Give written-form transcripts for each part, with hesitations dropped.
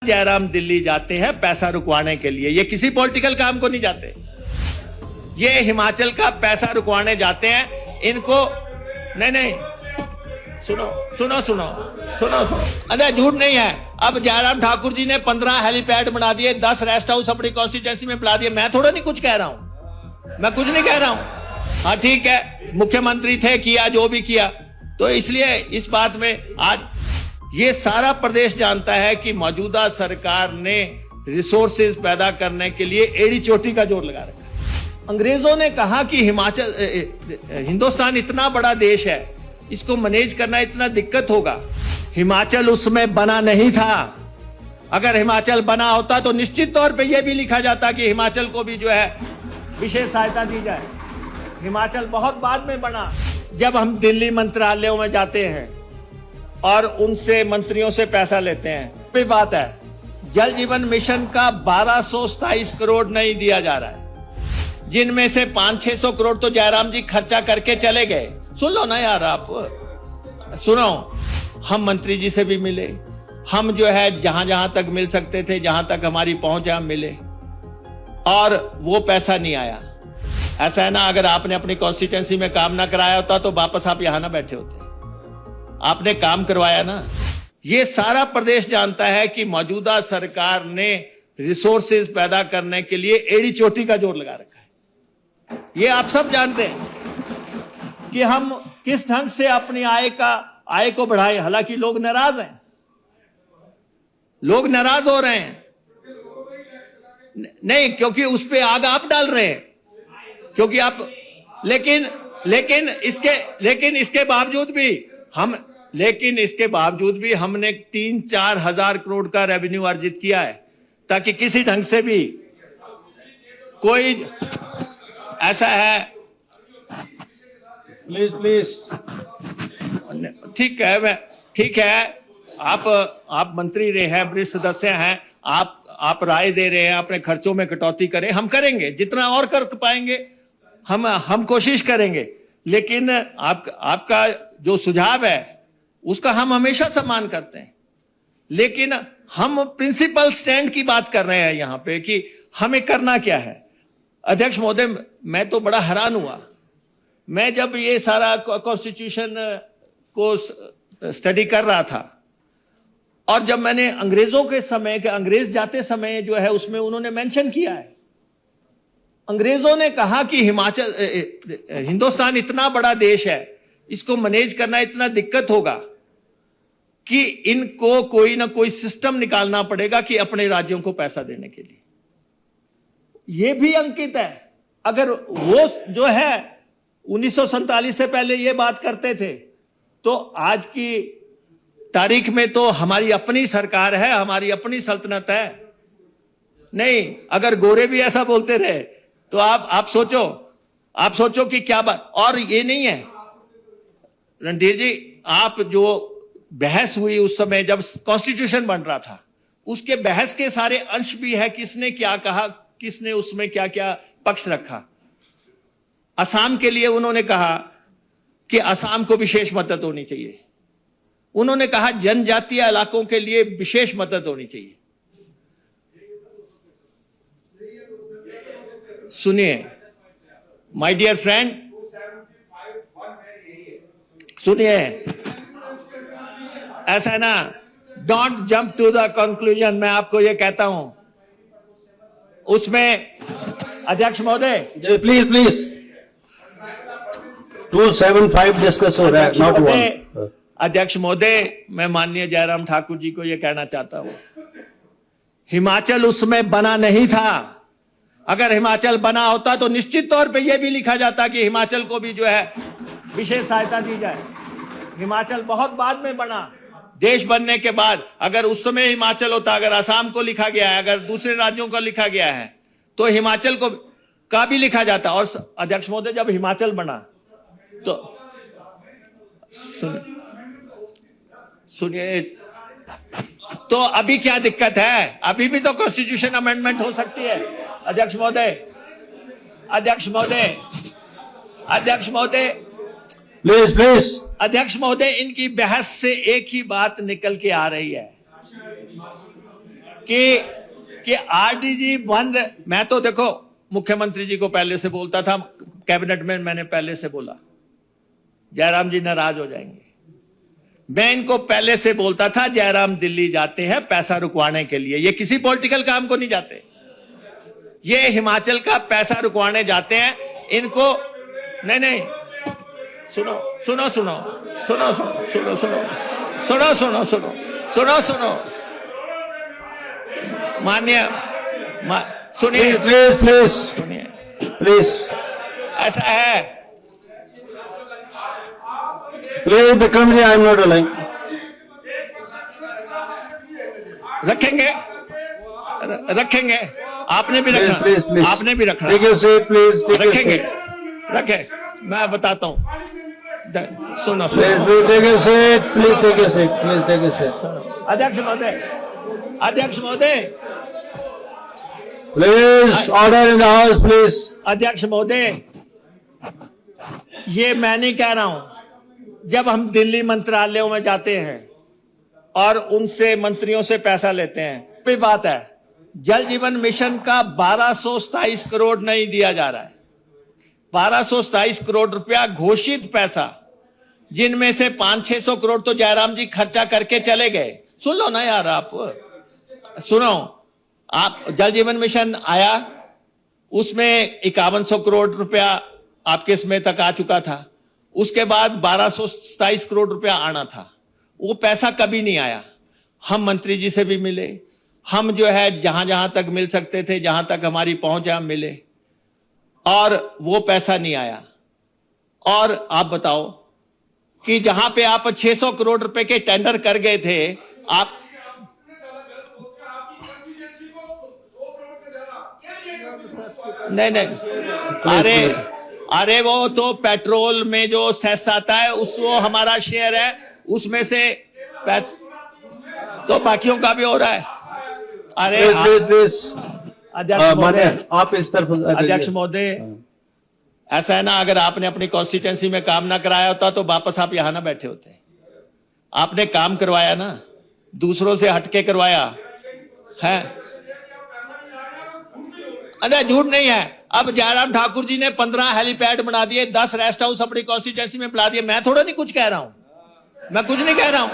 जयराम दिल्ली जाते हैं पैसा रुकवाने के लिए, ये किसी पॉलिटिकल काम को नहीं जाते, ये हिमाचल का पैसा रुकवाने जाते हैं। इनको नहीं सुनो, अरे झूठ नहीं है। अब जयराम ठाकुर जी ने 15 हेलीपैड बना दिए, 10 रेस्ट हाउस अपनी कॉन्स्टिट्यूएंसी में बना दिए। मैं थोड़ा नहीं कुछ कह रहा हूं, मैं कुछ नहीं कह रहा हूं। हाँ ठीक है, मुख्यमंत्री थे, किया जो भी किया, तो इसलिए इस बात में आज ये सारा प्रदेश जानता है कि मौजूदा सरकार ने रिसोर्सेज पैदा करने के लिए एड़ी चोटी का जोर लगा रखा है। अंग्रेजों ने कहा कि हिंदुस्तान इतना बड़ा देश है, इसको मैनेज करना इतना दिक्कत होगा। हिमाचल उसमें बना नहीं था। अगर हिमाचल बना होता तो निश्चित तौर पे यह भी लिखा जाता कि हिमाचल को भी जो है विशेष सहायता दी जाए। हिमाचल बहुत बाद में बना। जब हम दिल्ली मंत्रालयों में जाते हैं और उनसे मंत्रियों से पैसा लेते हैं, भी बात है, जल जीवन मिशन का 1227 करोड़ नहीं दिया जा रहा है, जिनमें से 500-600 करोड़ तो जयराम जी खर्चा करके चले गए। सुन लो ना यार, आप सुनो। हम मंत्री जी से भी मिले, हम जो है जहां जहां तक मिल सकते थे, जहां तक हमारी पहुंच है हम मिले, और वो पैसा नहीं आया। ऐसा है ना, अगर आपने अपनी कॉन्स्टिट्यूएंसी में काम ना कराया होता तो वापस आप यहां ना बैठे होते। आपने काम करवाया ना। ये सारा प्रदेश जानता है कि मौजूदा सरकार ने रिसोर्सेज पैदा करने के लिए एड़ी चोटी का जोर लगा रखा है। ये आप सब जानते हैं कि हम किस ढंग से अपनी आय को बढ़ाएं। हालांकि लोग नाराज हैं, लोग नाराज हो रहे हैं। नहीं, क्योंकि उस पे आग आप डाल रहे हैं, क्योंकि आप लेकिन इसके बावजूद भी हमने 3-4 हजार करोड़ का रेवेन्यू अर्जित किया है, ताकि किसी ढंग से भी कोई ऐसा है। प्लीज ठीक है, आप मंत्री रहे हैं, वरिष्ठ सदस्य हैं, आप राय दे रहे हैं, अपने खर्चों में कटौती करें, हम करेंगे जितना और कर पाएंगे, हम कोशिश करेंगे। लेकिन आपका जो सुझाव है उसका हम हमेशा सम्मान करते हैं, लेकिन हम प्रिंसिपल स्टैंड की बात कर रहे हैं यहां पे कि हमें करना क्या है। अध्यक्ष महोदय, मैं तो बड़ा हैरान हुआ, मैं जब ये सारा कॉन्स्टिट्यूशन को स्टडी कर रहा था, और जब मैंने अंग्रेजों के समय के अंग्रेज जाते समय जो है उसमें उन्होंने मेंशन किया है, अंग्रेजों ने कहा कि हिंदुस्तान इतना बड़ा देश है, इसको मैनेज करना इतना दिक्कत होगा कि इनको कोई ना कोई सिस्टम निकालना पड़ेगा कि अपने राज्यों को पैसा देने के लिए। यह भी अंकित है। अगर वो जो है 1947 से पहले ये बात करते थे, तो आज की तारीख में तो हमारी अपनी सरकार है, हमारी अपनी सल्तनत है। नहीं, अगर गोरे भी ऐसा बोलते रहे तो आप सोचो कि क्या बात। और ये नहीं है रणधीर जी, आप जो बहस हुई उस समय जब कॉन्स्टिट्यूशन बन रहा था, उसके बहस के सारे अंश भी है, किसने क्या कहा, किसने उसमें क्या क्या पक्ष रखा। असम के लिए उन्होंने कहा कि असम को विशेष मदद होनी चाहिए, उन्होंने कहा जनजातीय इलाकों के लिए विशेष मदद होनी चाहिए। सुनिए माय डियर फ्रेंड, सुनिए, ऐसा है ना, don't jump to the conclusion. मैं आपको ये कहता हूं, उसमें अध्यक्ष महोदय प्लीज 275 डिस्कस हो रहा है, नॉट वन। अध्यक्ष महोदय, मैं माननीय जयराम ठाकुर जी को यह कहना चाहता हूं, हिमाचल उसमें बना नहीं था। अगर हिमाचल बना होता तो निश्चित तौर पे यह भी लिखा जाता कि हिमाचल को भी जो है विशेष सहायता दी जाए। हिमाचल बहुत बाद में बना, देश बनने के बाद। अगर उस समय हिमाचल होता, अगर असम को लिखा गया है, अगर दूसरे राज्यों को लिखा गया है, तो हिमाचल का भी लिखा जाता। और अध्यक्ष महोदय, जब हिमाचल बना तो सुनिए, तो अभी क्या दिक्कत है? अभी भी तो कॉन्स्टिट्यूशन अमेंडमेंट हो सकती है। अध्यक्ष महोदय प्लीज अध्यक्ष महोदय, इनकी बहस से एक ही बात निकल के आ रही है कि आरडीजी बंद, मैं तो देखो मुख्यमंत्री जी को पहले से बोलता था, कैबिनेट में मैंने पहले से बोला जयराम जी नाराज हो जाएंगे। मैं इनको पहले से बोलता था जयराम दिल्ली जाते हैं पैसा रुकवाने के लिए, ये किसी पॉलिटिकल काम को नहीं जाते, ये हिमाचल का पैसा रुकवाने जाते हैं। इनको नहीं सुनो सुनो सुनो सुनो सुनो सुनो सुनो सुनो सुनो सुनो सुनो माननीय सुनिए Please, please, सुनिए, please, ऐसा है, please, Bikramji, I am not allowing. रखेंगे रखेंगे, आपने भी Please, रखना, please, please. आपने भी रखना, Take your seat, please, take your रखेंगे, seat. रखे, मैं बताता हूं, सुनो Please, सुनो, please, take your seat, please, take your seat, please, take your seat. अध्यक्ष महोदय, अध्यक्ष महोदय, Please, order in the house, please. अध्यक्ष महोदय, ये मैं नहीं कह रहा हूं, जब हम दिल्ली मंत्रालयों में जाते हैं और उनसे मंत्रियों से पैसा लेते हैं, कोई बात है, जल जीवन मिशन का 1227 करोड़ नहीं दिया जा रहा है, 1227 करोड़ रुपया घोषित पैसा, जिनमें से 500-600 करोड़ तो जयराम जी खर्चा करके चले गए। सुन लो ना यार, आप सुनो, आप जल जीवन मिशन आया, उसमें 5100 करोड़ रुपया आपके समय तक आ चुका था, उसके बाद 1227 करोड़ रुपया आना था, वो पैसा कभी नहीं आया। हम मंत्री जी से भी मिले, हम जो है जहां जहां तक मिल सकते थे, जहां तक हमारी पहुंच है हम मिले, और वो पैसा नहीं आया। और आप बताओ कि जहां पे आप 600 करोड़ रुपए के टेंडर कर गए थे, आप नहीं, अरे वो तो पेट्रोल में जो सेस आता है उस वो हमारा शेयर है, उसमें से पैसा तो बाकियों का भी हो रहा है। अरे Please, please, अध्यक्ष मान्य, महोदय, आप इस तरफ अध्यक्ष महोदय, ऐसा है ना, अगर आपने अपनी कॉन्स्टिट्यूएंसी में काम ना कराया होता तो वापस आप यहां ना बैठे होते। आपने काम करवाया ना, दूसरों से हटके करवाया है। अरे झूठ नहीं है, अब जयराम ठाकुर जी ने 15 हेलीपैड बना दिए, 10 रेस्ट हाउस अपनी कॉन्स्टिट्यूएंसी में बना दिए। मैं थोड़ा नहीं कुछ कह रहा हूं, मैं कुछ नहीं कह रहा हूं।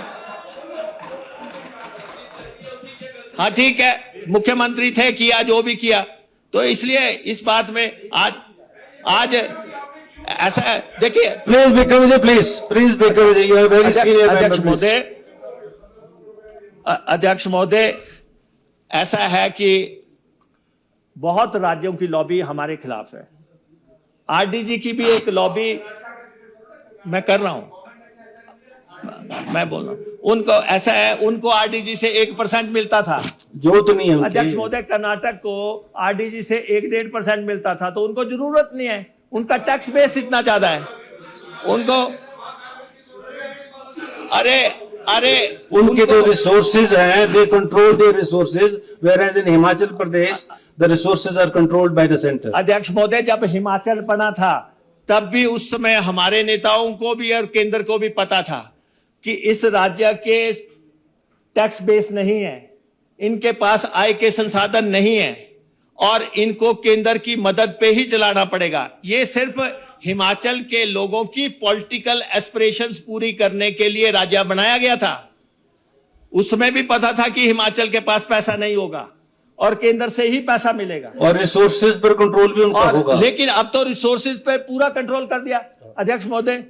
हाँ ठीक है, मुख्यमंत्री थे, किया जो भी किया, तो इसलिए इस बात में आज ऐसा है, देखिए। Please, Bikramji, please, please, Bikramji, you are very senior member, अध्यक्ष please. महोदय, अध्यक्ष महोदय, ऐसा है कि बहुत राज्यों की लॉबी हमारे खिलाफ है, आरडीजी की भी एक लॉबी मैं कर रहा हूं, मैं बोल रहा हूं, उनको ऐसा है, उनको आरडीजी से 1% मिलता था। जो तो नहीं है उनकी। अध्यक्ष महोदय, कर्नाटक को आरडीजी से 1-1.5% मिलता था, तो उनको जरूरत नहीं है, उनका टैक्स बेस इतना ज्यादा है उनको। अरे उनके जो रिसोर्सेज हैं, they control their resources, whereas in Himachal Pradesh, the resources are controlled by the center. अध्यक्ष महोदय, जब हिमाचल बना था तब भी उस समय हमारे नेताओं को भी और केंद्र को भी पता था कि इस राज्य के टैक्स बेस नहीं है, इनके पास आय के संसाधन नहीं है और इनको केंद्र की मदद पे ही चलाना पड़ेगा। ये सिर्फ हिमाचल के लोगों की पॉलिटिकल एस्पिरेशंस पूरी करने के लिए राज्य बनाया गया था। उसमें भी पता था कि हिमाचल के पास पैसा नहीं होगा और केंद्र से ही पैसा मिलेगा, और रिसोर्सेज पर कंट्रोल भी उनका होगा। लेकिन अब तो रिसोर्सेज पर पूरा कंट्रोल कर दिया। अध्यक्ष महोदय,